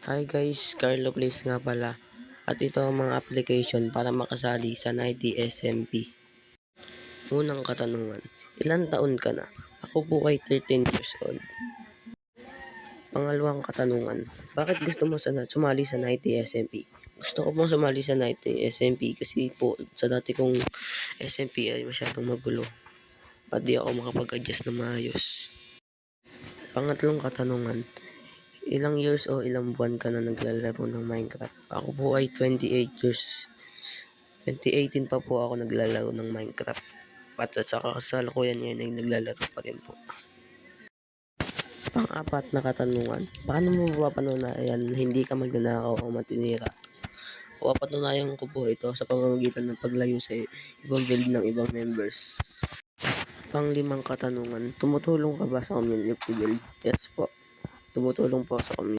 Hi guys, Carlo Place nga pala. At ito ang mga application para makasali sa 90 SMP. Unang katanungan, ilang taon ka na? Ako po ay 13 years old. Pangalawang katanungan, bakit gusto mo sumali sa 90 SMP? Gusto ko pong sumali sa 90 SMP kasi po sa dati kong SMP ay masyadong magulo. At di ako makapag-adjust na maayos. Pangatlong katanungan, ilang years o ilang buwan ka na naglalaro ng Minecraft? Ako po ay 28 years. 2018 pa po ako naglalaro ng Minecraft. At saka kasalukuyan ngayon ay naglalaro pa rin po. Pang-apat na katanungan, paano mo mapapatunayan na hindi ka magnanakaw o matinira? Papatunayan ko po ito sa pamamagitan ng paglayo sa ibang build ng ibang members. Pang-limang katanungan, tumutulong ka ba sa community build? Yes po, tumutulong po sa community.